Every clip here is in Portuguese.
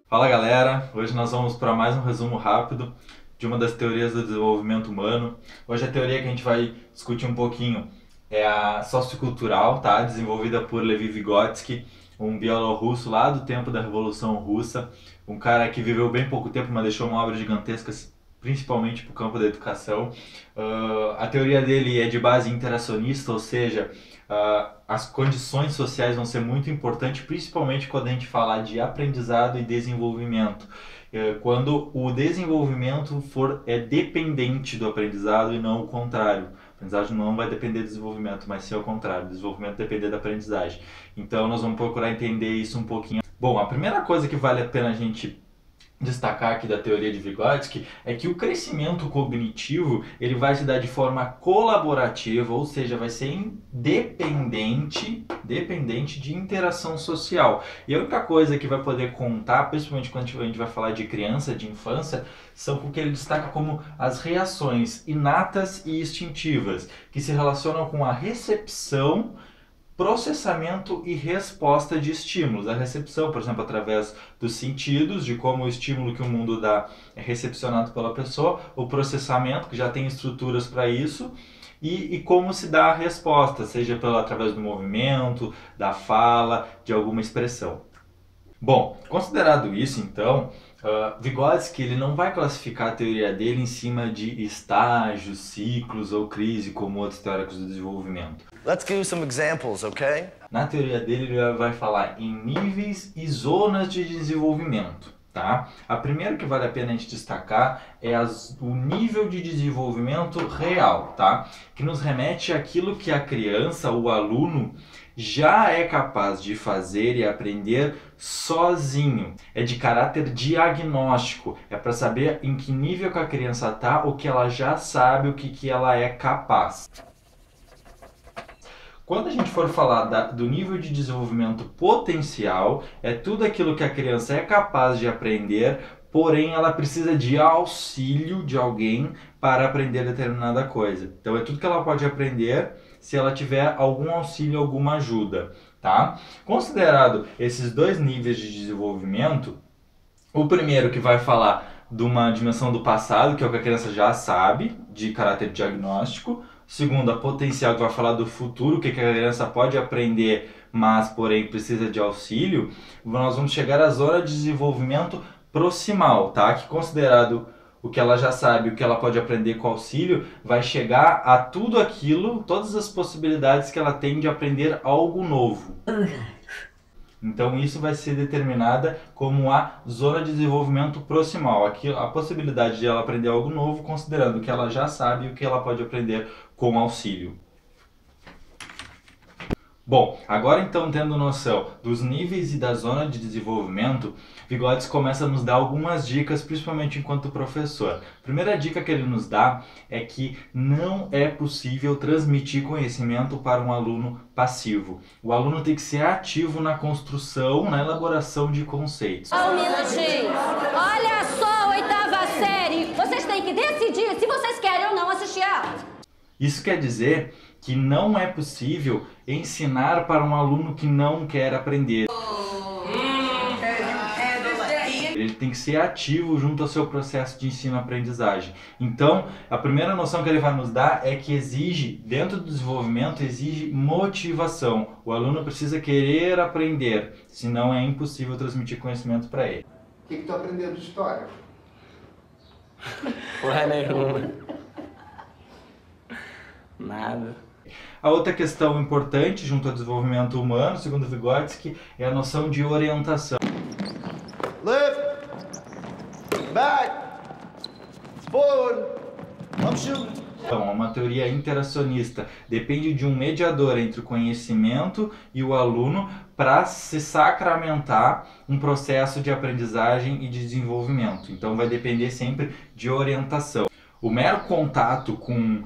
Fala galera, hoje nós vamos para mais um resumo rápido de uma das teorias do desenvolvimento humano. Hoje a teoria que a gente vai discutir um pouquinho é a sociocultural, tá? Desenvolvida por Levi Vygotsky, um bielorrusso lá do tempo da Revolução Russa, um cara que viveu bem pouco tempo, mas deixou uma obra gigantesca, principalmente para o campo da educação. A teoria dele é de base interacionista, ou seja, as condições sociais vão ser muito importantes, principalmente quando a gente falar de aprendizado e desenvolvimento. Quando o desenvolvimento é dependente do aprendizado e não o contrário. A aprendizagem não vai depender do desenvolvimento, mas sim ao contrário, o desenvolvimento depender da aprendizagem. Então nós vamos procurar entender isso um pouquinho. Bom, a primeira coisa que vale a pena a gente destacar aqui da teoria de Vygotsky é que o crescimento cognitivo ele vai se dar de forma colaborativa, ou seja, vai ser dependente de interação social. E a única coisa que vai poder contar, principalmente quando a gente vai falar de criança, de infância, são o que ele destaca como as reações inatas e instintivas, que se relacionam com a recepção, processamento e resposta de estímulos. A recepção, por exemplo, através dos sentidos, de como o estímulo que o mundo dá é recepcionado pela pessoa, o processamento, que já tem estruturas para isso, e como se dá a resposta, seja através do movimento, da fala, de alguma expressão. Bom, considerado isso, então, Vygotsky ele não vai classificar a teoria dele em cima de estágios, ciclos ou crise, como outros teóricos do desenvolvimento. Let's give some examples, okay? Na teoria dele, ele vai falar em níveis e zonas de desenvolvimento, tá? A primeira que vale a pena a gente destacar é o nível de desenvolvimento real, tá? Que nos remete àquilo que a criança, o aluno, já é capaz de fazer e aprender sozinho. É de caráter diagnóstico, é para saber em que nível que a criança está, o que ela já sabe, o que ela é capaz. Quando a gente for falar do nível de desenvolvimento potencial, é tudo aquilo que a criança é capaz de aprender, porém ela precisa de auxílio de alguém para aprender determinada coisa. Então é tudo que ela pode aprender se ela tiver algum auxílio, alguma ajuda, tá? Considerado esses dois níveis de desenvolvimento, o primeiro que vai falar de uma dimensão do passado, que é o que a criança já sabe, de caráter diagnóstico. Segundo, a potencial, que vai falar do futuro, o que a criança pode aprender, mas porém precisa de auxílio. Nós vamos chegar à zona de desenvolvimento proximal, tá? Que considerado o que ela já sabe, o que ela pode aprender com auxílio, vai chegar a tudo aquilo, todas as possibilidades que ela tem de aprender algo novo. Então isso vai ser determinada como a zona de desenvolvimento proximal, a possibilidade de ela aprender algo novo, considerando o que ela já sabe e o que ela pode aprender com auxílio. Bom, agora então tendo noção dos níveis e da zona de desenvolvimento, Vygotsky começa a nos dar algumas dicas, principalmente enquanto professor. A primeira dica que ele nos dá é que não é possível transmitir conhecimento para um aluno passivo. O aluno tem que ser ativo na construção, na elaboração de conceitos. Um minutinho. Olha só, oitava série. Vocês têm que decidir se vocês querem ou não assistir a aula. Isso quer dizer que não é possível ensinar para um aluno que não quer aprender. Ele tem que ser ativo junto ao seu processo de ensino-aprendizagem. Então, a primeira noção que ele vai nos dar é que dentro do desenvolvimento, exige motivação. O aluno precisa querer aprender, senão é impossível transmitir conhecimento para ele. O que tu aprendeu de história? Porra nenhuma. Nada. A outra questão importante junto ao desenvolvimento humano, segundo Vygotsky, é a noção de orientação. Lift, back, forward, I'm shooting. Então, é uma teoria interacionista. Depende de um mediador entre o conhecimento e o aluno para se sacramentar um processo de aprendizagem e de desenvolvimento. Então, vai depender sempre de orientação. O mero contato com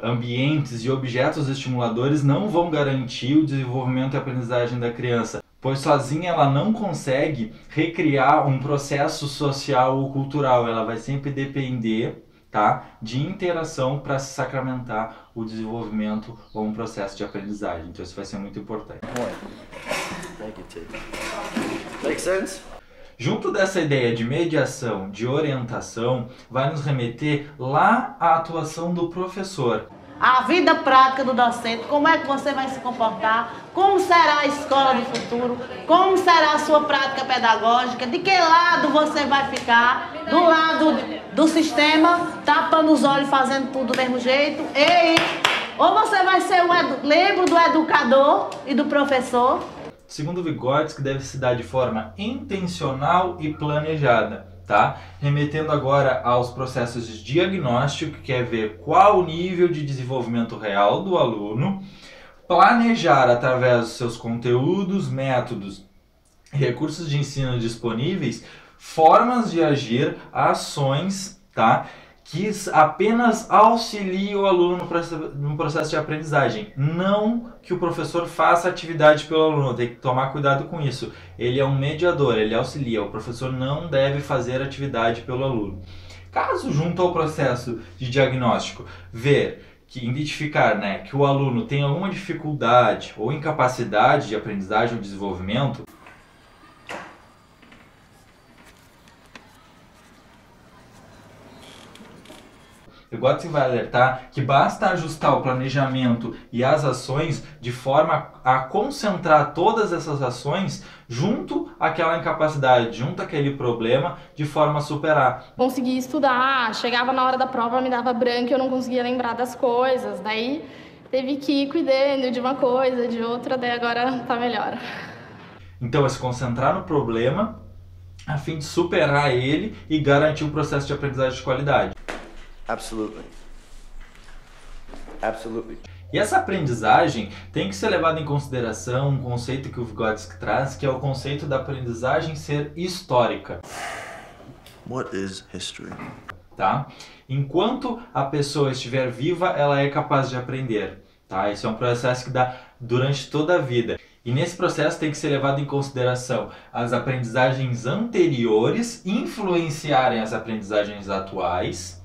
ambientes e objetos estimuladores não vão garantir o desenvolvimento e a aprendizagem da criança, pois sozinha ela não consegue recriar um processo social ou cultural. Ela vai sempre depender, tá, de interação para se sacramentar o desenvolvimento ou um processo de aprendizagem. Então isso vai ser muito importante. Make sense? Junto dessa ideia de mediação, de orientação, vai nos remeter lá à atuação do professor. A vida prática do docente, como é que você vai se comportar, como será a escola do futuro, como será a sua prática pedagógica, de que lado você vai ficar, do lado do sistema, tapando os olhos, fazendo tudo do mesmo jeito, ou você vai ser lembro do educador e do professor. Segundo Vygotsky, deve se dar de forma intencional e planejada. Tá? Remetendo agora aos processos de diagnóstico, que é ver qual o nível de desenvolvimento real do aluno, planejar através dos seus conteúdos, métodos e recursos de ensino disponíveis, formas de agir, ações, tá? Que apenas auxiliem o aluno no processo de aprendizagem. Não que o professor faça atividade pelo aluno, tem que tomar cuidado com isso. Ele é um mediador, ele auxilia, o professor não deve fazer atividade pelo aluno. Caso, junto ao processo de diagnóstico, identificar, né, que o aluno tem alguma dificuldade ou incapacidade de aprendizagem ou desenvolvimento, Vygotsky vai alertar que basta ajustar o planejamento e as ações de forma a concentrar todas essas ações junto àquela incapacidade, junto àquele problema, de forma a superar. Consegui estudar, chegava na hora da prova, me dava branco e eu não conseguia lembrar das coisas, daí teve que ir cuidando de uma coisa, de outra, daí agora tá melhor. Então é se concentrar no problema a fim de superar ele e garantir um processo de aprendizagem de qualidade. Absolutely. Absolutely. E essa aprendizagem tem que ser levada em consideração um conceito que o Vygotsky traz, que é o conceito da aprendizagem ser histórica. What is history? Tá? Enquanto a pessoa estiver viva, ela é capaz de aprender. Tá? Esse é um processo que dá durante toda a vida. E nesse processo tem que ser levado em consideração as aprendizagens anteriores influenciarem as aprendizagens atuais,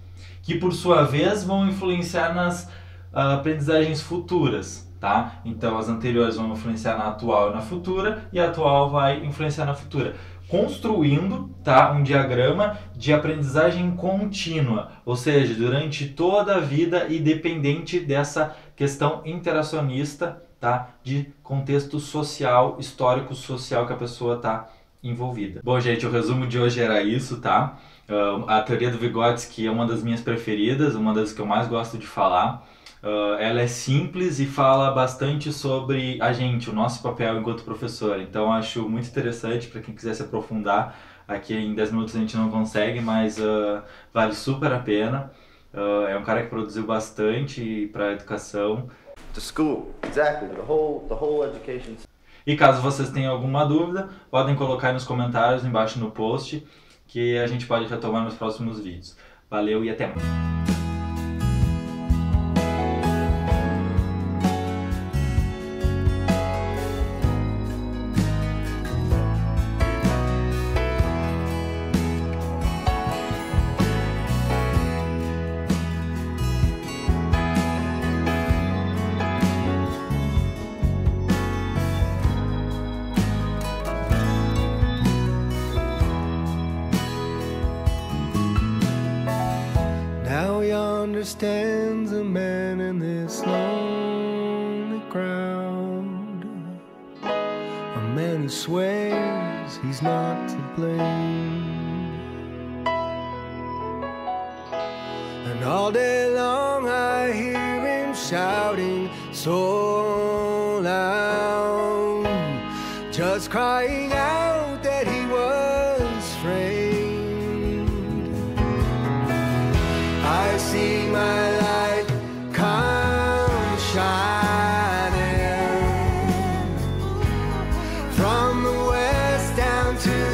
que por sua vez vão influenciar nas aprendizagens futuras, tá? Então as anteriores vão influenciar na atual e na futura, e a atual vai influenciar na futura, construindo, tá, um diagrama de aprendizagem contínua, ou seja, durante toda a vida e dependente dessa questão interacionista, tá, de contexto social, histórico-social que a pessoa está envolvida. Bom, gente, o resumo de hoje era isso, tá? A teoria do Vygotsky é uma das minhas preferidas, uma das que eu mais gosto de falar. Ela é simples e fala bastante sobre a gente, o nosso papel enquanto professor. Então acho muito interessante para quem quiser se aprofundar. Aqui em 10 minutos a gente não consegue, mas vale super a pena. É um cara que produziu bastante para a educação. The school, exactly, the whole education. E caso vocês tenham alguma dúvida, podem colocar aí nos comentários embaixo no post, que a gente pode retomar nos próximos vídeos. Valeu e até mais! Stands a man in this lonely crowd, a man who swears he's not to blame, and all day long I hear him shouting so loud, just crying out that he was framed. I see my light come shining from the west down to